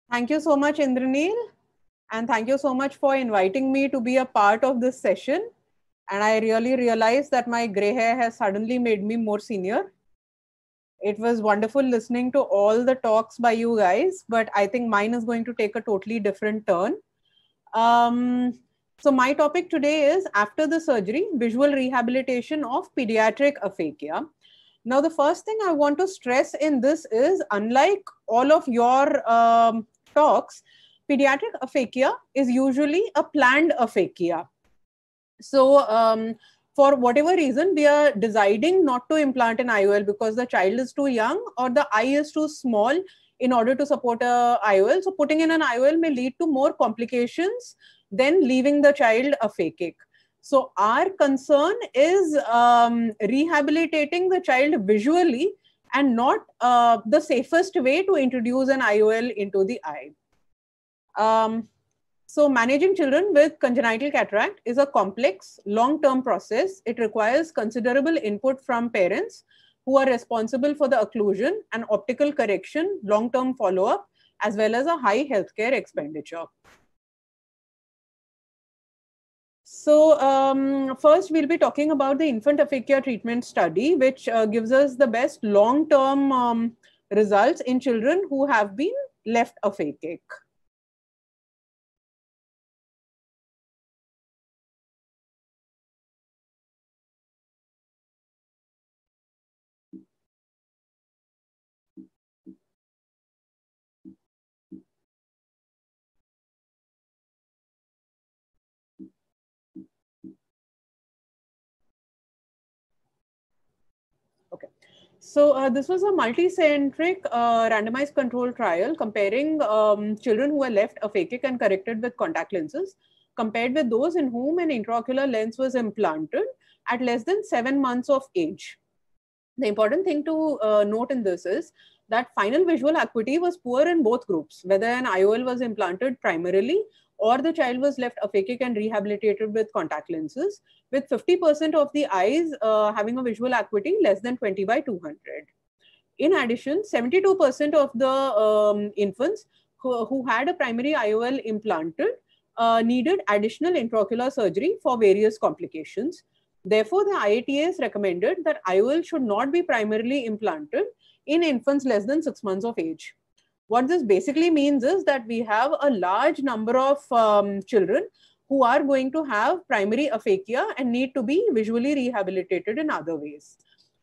Thank you so much, Indraneel. And thank you so much for inviting me to be a part of this session. And I really realized that my gray hair has suddenly made me more senior. It was wonderful listening to all the talks by you guys, but I think mine is going to take a totally different turn. Um, so, my topic today is after the surgery, visual rehabilitation of pediatric aphakia. Now, the first thing I want to stress in this is unlike all of your talks, pediatric aphakia is usually a planned aphakia. So, for whatever reason, we are deciding not to implant an IOL because the child is too young or the eye is too small in order to support a IOL. So, putting in an IOL may lead to more complications than leaving the child aphakic. So, our concern is rehabilitating the child visually and not the safest way to introduce an IOL into the eye. So managing children with congenital cataract is a complex, long-term process. It requires considerable input from parents who are responsible for the occlusion and optical correction, long-term follow-up, as well as a high healthcare expenditure. So first we'll be talking about the infant aphakia treatment study, which gives us the best long-term results in children who have been left aphakic. Okay. So this was a multi-centric randomized control trial comparing children who were left aphakic and corrected with contact lenses compared with those in whom an intraocular lens was implanted at less than 7 months of age. The important thing to note in this is that final visual acuity was poor in both groups, whether an IOL was implanted primarily or the child was left aphakic and rehabilitated with contact lenses, with 50% of the eyes having a visual acuity less than 20 by 200. In addition, 72% of the infants who had a primary IOL implanted needed additional intraocular surgery for various complications. Therefore, the IATS recommended that IOL should not be primarily implanted in infants less than 6 months of age. What this basically means is that we have a large number of children who are going to have primary aphakia and need to be visually rehabilitated in other ways.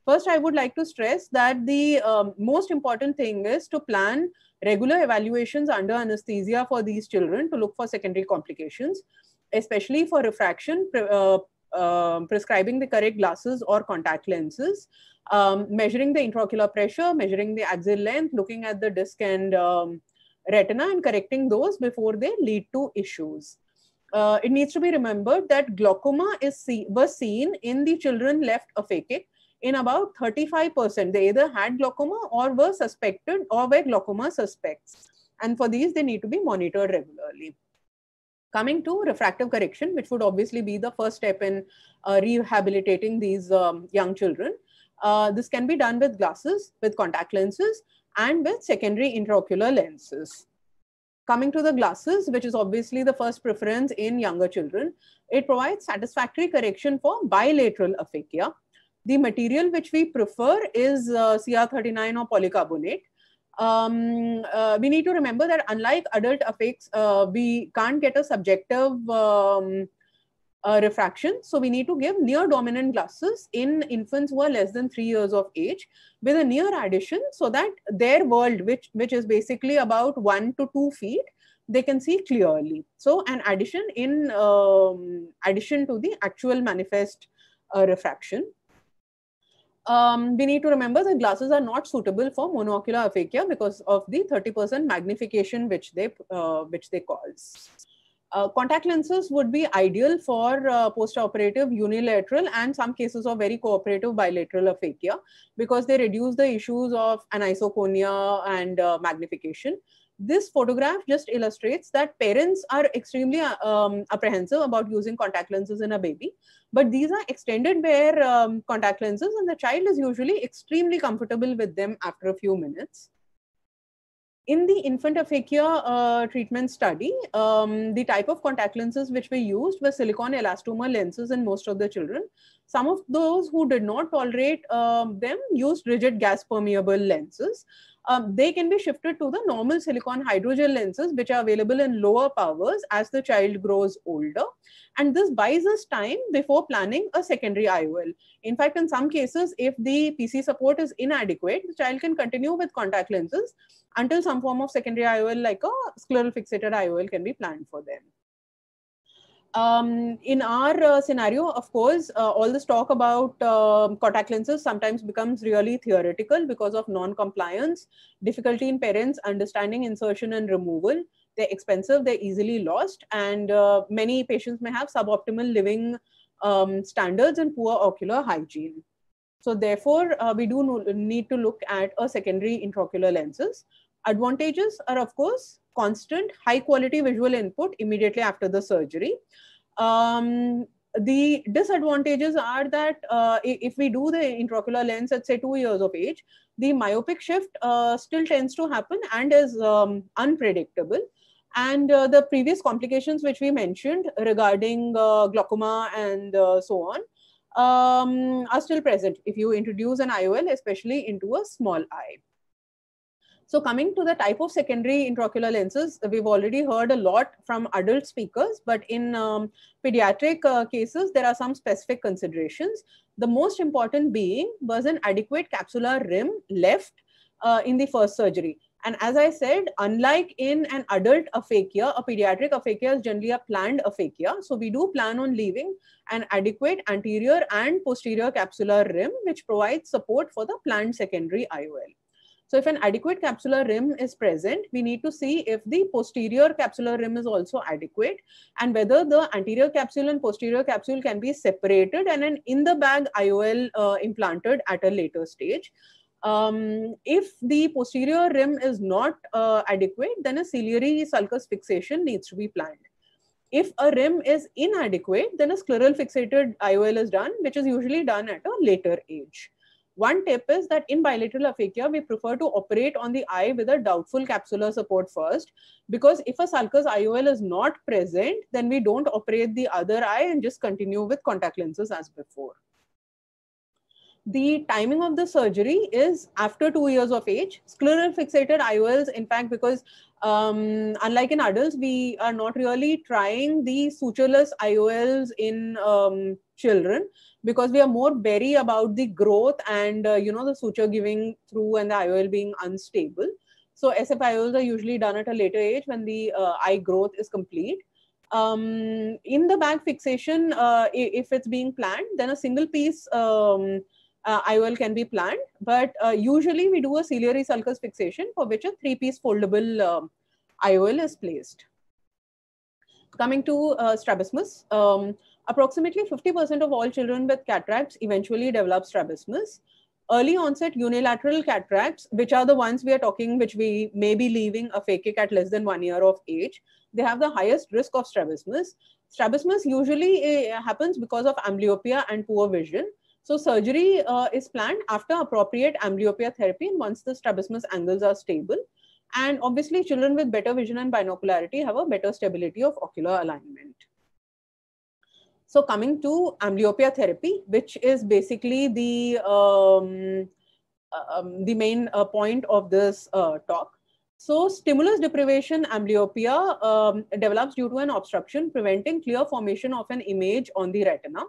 First, I would like to stress that the most important thing is to plan regular evaluations under anesthesia for these children to look for secondary complications, especially for refraction, prescribing the correct glasses or contact lenses, measuring the intraocular pressure, measuring the axial length, looking at the disc and retina and correcting those before they lead to issues. It needs to be remembered that glaucoma was seen in the children left aphakic in about 35%. They either had glaucoma or were suspected or were glaucoma suspects. And for these, they need to be monitored regularly. Coming to refractive correction, which would obviously be the first step in rehabilitating these young children. This can be done with glasses, with contact lenses, and with secondary intraocular lenses. Coming to the glasses, which is obviously the first preference in younger children, it provides satisfactory correction for bilateral aphakia. The material which we prefer is CR39 or polycarbonate. We need to remember that unlike adult aphakics, we can't get a subjective refraction. So we need to give near dominant glasses in infants who are less than 3 years of age with a near addition so that their world, which is basically about 1 to 2 feet, they can see clearly. So an addition in addition to the actual manifest refraction. We need to remember that glasses are not suitable for monocular aphakia because of the 30% magnification which they cause. Contact lenses would be ideal for post-operative unilateral and some cases of very cooperative bilateral aphakia because they reduce the issues of anisoconia and magnification. This photograph just illustrates that parents are extremely apprehensive about using contact lenses in a baby, but these are extended wear contact lenses and the child is usually extremely comfortable with them after a few minutes. In the infant aphakia treatment study, the type of contact lenses which we used were silicone elastomer lenses in most of the children. Some of those who did not tolerate them used rigid gas permeable lenses. They can be shifted to the normal silicone hydrogel lenses, which are available in lower powers as the child grows older. And this buys us time before planning a secondary IOL. In fact, in some cases, if the PC support is inadequate, the child can continue with contact lenses until some form of secondary IOL like a scleral fixated IOL can be planned for them. In our scenario, of course, all this talk about contact lenses sometimes becomes really theoretical because of non-compliance, difficulty in parents understanding insertion and removal. They're expensive, they're easily lost, and many patients may have suboptimal living standards and poor ocular hygiene. So therefore, we do need to look at a secondary intraocular lenses. Advantages are, of course, constant high quality visual input immediately after the surgery. The disadvantages are that if we do the intraocular lens at say 2 years of age, the myopic shift still tends to happen and is unpredictable. And the previous complications which we mentioned regarding glaucoma and so on are still present if you introduce an IOL, especially into a small eye. So coming to the type of secondary intraocular lenses, we've already heard a lot from adult speakers, but in pediatric cases, there are some specific considerations. The most important being was an adequate capsular rim left in the first surgery. And as I said, unlike in an adult aphakia, a pediatric aphakia is generally a planned aphakia. So we do plan on leaving an adequate anterior and posterior capsular rim, which provides support for the planned secondary IOL. So if an adequate capsular rim is present, we need to see if the posterior capsular rim is also adequate and whether the anterior capsule and posterior capsule can be separated and an in the bag IOL implanted at a later stage. If the posterior rim is not adequate, then a ciliary sulcus fixation needs to be planned. If a rim is inadequate, then a scleral fixated IOL is done, which is usually done at a later age. One tip is that in bilateral aphakia, we prefer to operate on the eye with a doubtful capsular support first, because if a sulcus IOL is not present, then we don't operate the other eye and just continue with contact lenses as before. The timing of the surgery is after 2 years of age. Scleral fixated IOLs, in fact, because unlike in adults, we are not really trying the sutureless IOLs in children because we are more wary about the growth and the suture giving through and the IOL being unstable. So SF IOLs are usually done at a later age when the eye growth is complete. In the bag fixation, if it's being planned, then a single piece IOL can be planned, but usually we do a ciliary sulcus fixation for which a 3-piece foldable IOL is placed. Coming to strabismus, approximately 50% of all children with cataracts eventually develop strabismus. Early onset unilateral cataracts, which are the ones we are talking, which we may be leaving aphakic at less than 1 year of age, they have the highest risk of strabismus. Strabismus usually happens because of amblyopia and poor vision. So surgery is planned after appropriate amblyopia therapy and once the strabismus angles are stable. And obviously children with better vision and binocularity have a better stability of ocular alignment. So coming to amblyopia therapy, which is basically the main point of this talk. So stimulus deprivation amblyopia develops due to an obstruction preventing clear formation of an image on the retina.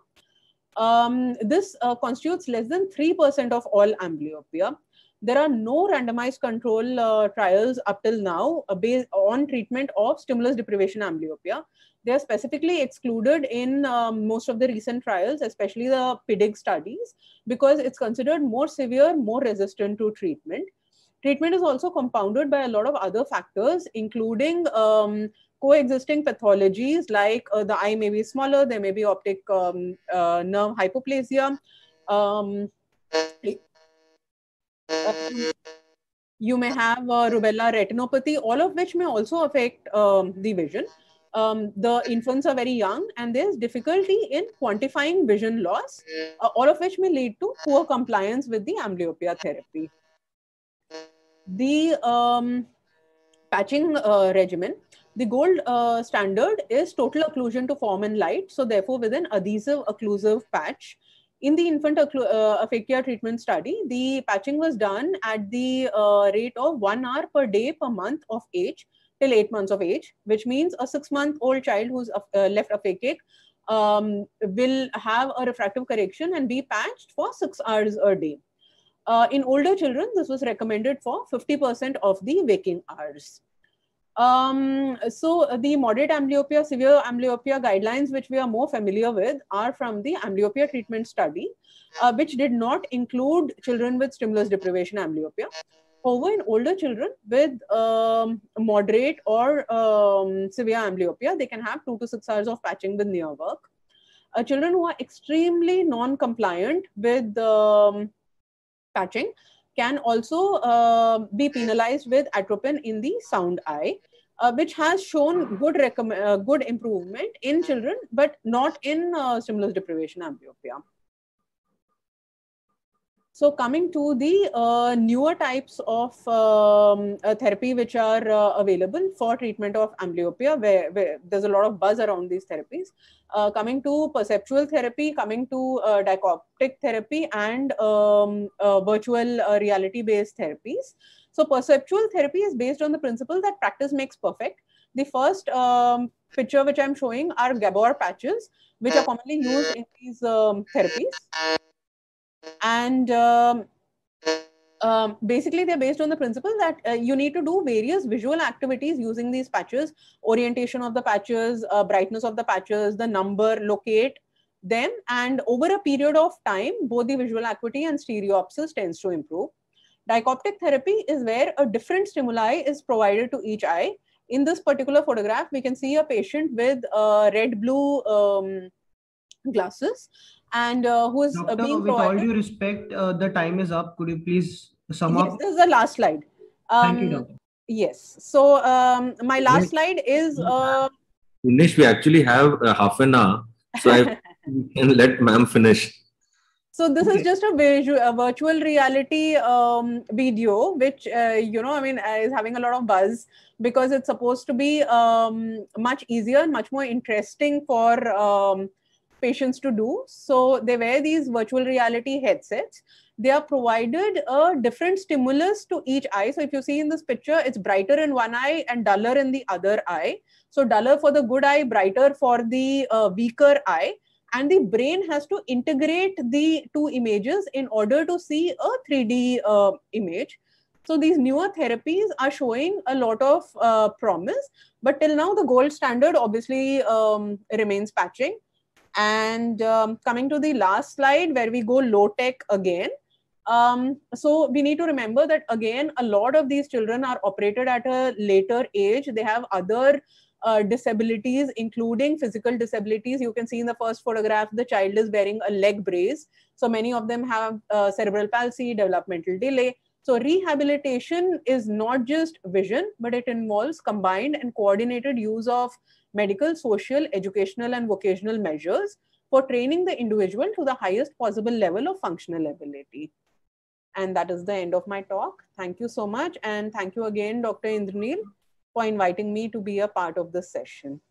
This constitutes less than 3% of all amblyopia. There are no randomized control trials up till now based on treatment of stimulus deprivation amblyopia. They are specifically excluded in most of the recent trials, especially the PIDIG studies, because it's considered more severe, more resistant to treatment. Treatment is also compounded by a lot of other factors, including coexisting pathologies like the eye may be smaller, there may be optic nerve hypoplasia. You may have rubella retinopathy, all of which may also affect the vision. The infants are very young and there's difficulty in quantifying vision loss, all of which may lead to poor compliance with the amblyopia therapy. The patching regimen. The gold standard is total occlusion to form and light. So therefore, with an adhesive occlusive patch, in the infant aphakia treatment study, the patching was done at the rate of 1 hour per day per month of age till 8 months of age, which means a 6-month-old child who's left aphakic will have a refractive correction and be patched for 6 hours a day. In older children, this was recommended for 50% of the waking hours. So the moderate amblyopia, severe amblyopia guidelines, which we are more familiar with, are from the amblyopia treatment study, which did not include children with stimulus deprivation amblyopia. However, in older children with moderate or severe amblyopia, they can have 2 to 6 hours of patching with near work. Children who are extremely non-compliant with patching can also be penalized with atropine in the sound eye, which has shown good improvement in children, but not in stimulus deprivation amblyopia. So coming to the newer types of therapy which are available for treatment of amblyopia, where there's a lot of buzz around these therapies. Coming to perceptual therapy, coming to dichoptic therapy, and virtual reality-based therapies. So perceptual therapy is based on the principle that practice makes perfect. The first picture which I'm showing are Gabor patches, which are commonly used in these therapies. And basically, they're based on the principle that you need to do various visual activities using these patches, orientation of the patches, brightness of the patches, the number, locate them. And over a period of time, both the visual acuity and stereopsis tends to improve. Dichoptic therapy is where a different stimuli is provided to each eye. In this particular photograph, we can see a patient with red-blue glasses, and who is Doctor, being with all provided. due respect, the time is up. Could you please sum Yes, up? this is the last slide. Thank you, doctor. Yes. So my last slide is. Finish. We actually have half an hour, so I can let ma'am finish. So this is just a virtual reality video, which is having a lot of buzz because it's supposed to be much easier, much more interesting for patients to do. So they wear these virtual reality headsets. They are provided a different stimulus to each eye. So if you see in this picture, it's brighter in one eye and duller in the other eye. So duller for the good eye, brighter for the weaker eye. And the brain has to integrate the two images in order to see a 3D image. So these newer therapies are showing a lot of promise, but till now the gold standard obviously remains patching. And coming to the last slide where we go low tech again. So we need to remember that again, a lot of these children are operated at a later age. They have other disabilities, including physical disabilities. You can see in the first photograph, the child is wearing a leg brace. So many of them have cerebral palsy, developmental delay. So rehabilitation is not just vision, but it involves combined and coordinated use of medical, social, educational, and vocational measures for training the individual to the highest possible level of functional ability. And that is the end of my talk. Thank you so much. And thank you again, Dr. Indraneel, for inviting me to be a part of this session.